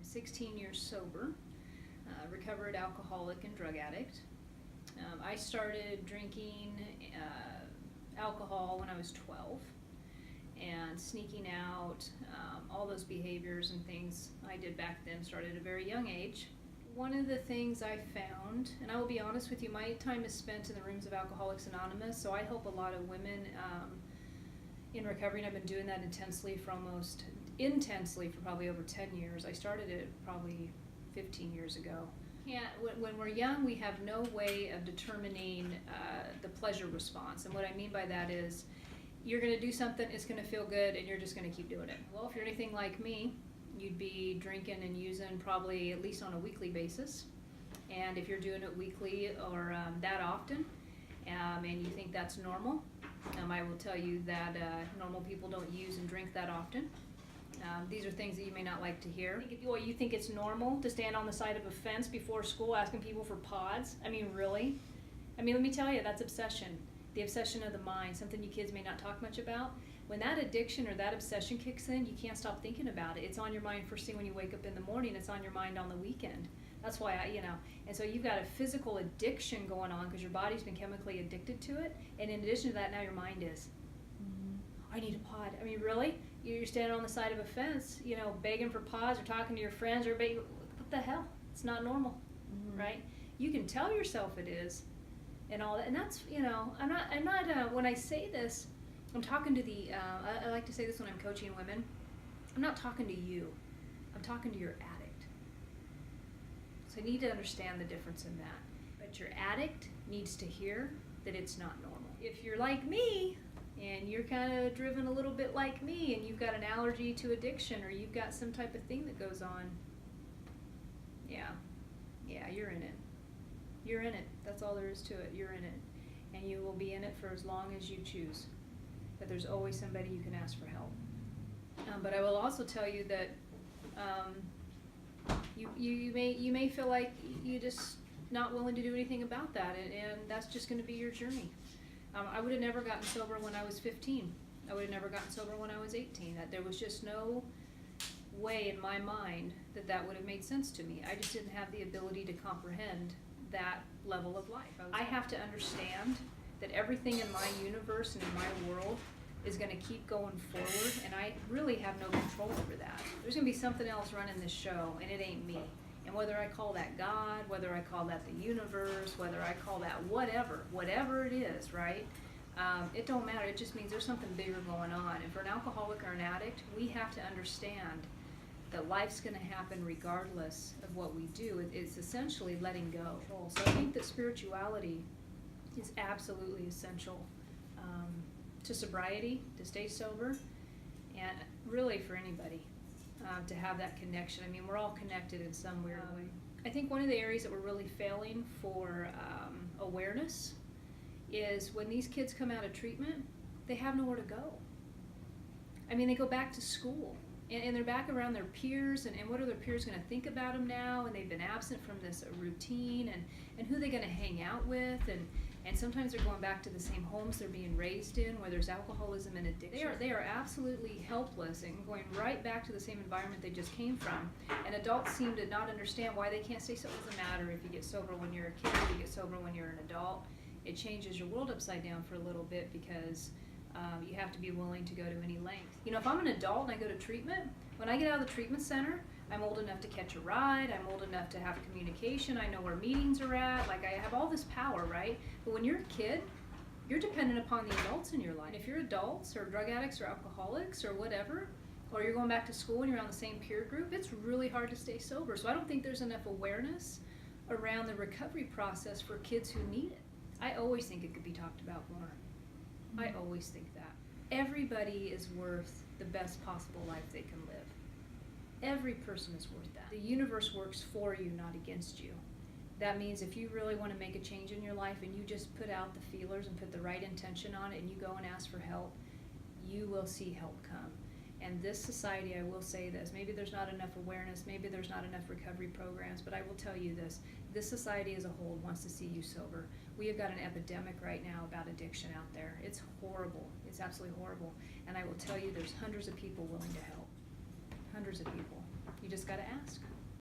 I'm 16 years sober, recovered alcoholic and drug addict. I started drinking alcohol when I was 12, and sneaking out, all those behaviors and things I did back then started at a very young age. One of the things I found, and I will be honest with you, my time is spent in the rooms of Alcoholics Anonymous, so I help a lot of women in recovery, and I've been doing that intensely for probably over 10 years. I started it probably 15 years ago. When we're young, we have no way of determining the pleasure response, and what I mean by that is you're going to do something, it's going to feel good, and you're just going to keep doing it. Well, if you're anything like me, you'd be drinking and using probably at least on a weekly basis, and if you're doing it weekly or that often, and you think that's normal, I will tell you that normal people don't use and drink that often. These are things that you may not like to hear. You think it's normal to stand on the side of a fence before school asking people for pods? I mean, really? I mean, let me tell you, that's obsession. The obsession of the mind, something you kids may not talk much about. When that addiction or that obsession kicks in, you can't stop thinking about it. It's on your mind first thing when you wake up in the morning. It's on your mind on the weekend. That's why and so you've got a physical addiction going on because your body's been chemically addicted to it. And in addition to that, now your mind is, I need a pod. I mean, really? You're standing on the side of a fence, begging for pods or talking to your friends or begging. What the hell? It's not normal, right? You can tell yourself it is, and all that. And that's, I'm not. When I say this, I'm talking to the. I like to say this when I'm coaching women. I'm not talking to you. I'm talking to your addict. So I need to understand the difference in that. But your addict needs to hear that it's not normal. If you're like me, and you're kind of driven a little bit like me, and you've got an allergy to addiction, or you've got some type of thing that goes on, yeah, you're in it. You're in it. That's all there is to it. You're in it. And you will be in it for as long as you choose. But there's always somebody you can ask for help. But I will also tell you that you may feel like you're just not willing to do anything about that, and that's just going to be your journey. I would have never gotten sober when I was 15. I would have never gotten sober when I was 18. There was just no way in my mind that would have made sense to me. I just didn't have the ability to comprehend that level of life. I have to understand that everything in my universe and in my world is going to keep going forward, and I really have no control over that. There's going to be something else running this show, and it ain't me. And whether I call that God, whether I call that the universe, whether I call that whatever it is, right? It don't matter. It just means there's something bigger going on. And for an alcoholic or an addict, we have to understand that life's going to happen regardless of what we do. It's essentially letting go. So I think that spirituality is absolutely essential to sobriety, to stay sober, and really for anybody. To have that connection. I mean, we're all connected in some weird way. I think one of the areas that we're really failing for awareness is when these kids come out of treatment, they have nowhere to go. I mean, they go back to school, and they're back around their peers, and what are their peers going to think about them now? And they've been absent from this routine, and who are they going to hang out with? And sometimes they're going back to the same homes they're being raised in where there's alcoholism and addiction. They are absolutely helpless and going right back to the same environment they just came from. And adults seem to not understand why they can't stay sober. It doesn't matter if you get sober when you're a kid or you get sober when you're an adult. It changes your world upside down for a little bit because you have to be willing to go to any length. If I'm an adult and I go to treatment, when I get out of the treatment center, I'm old enough to catch a ride, I'm old enough to have communication, I know where meetings are at, like I have all this power, right? But when you're a kid, you're dependent upon the adults in your life. And if you're adults or drug addicts or alcoholics or whatever, or you're going back to school and you're on the same peer group, it's really hard to stay sober. So I don't think there's enough awareness around the recovery process for kids who need it. I always think it could be talked about more. I always think that. Everybody is worth the best possible life they can live. Every person is worth that. The universe works for you, not against you. That means if you really want to make a change in your life and you just put out the feelers and put the right intention on it and you go and ask for help, you will see help come. And this society, I will say this, maybe there's not enough awareness, maybe there's not enough recovery programs, but I will tell you this society as a whole wants to see you sober. We have got an epidemic right now about addiction out there. It's horrible. It's absolutely horrible. And I will tell you there's hundreds of people willing to help. Hundreds of people. You just got to ask.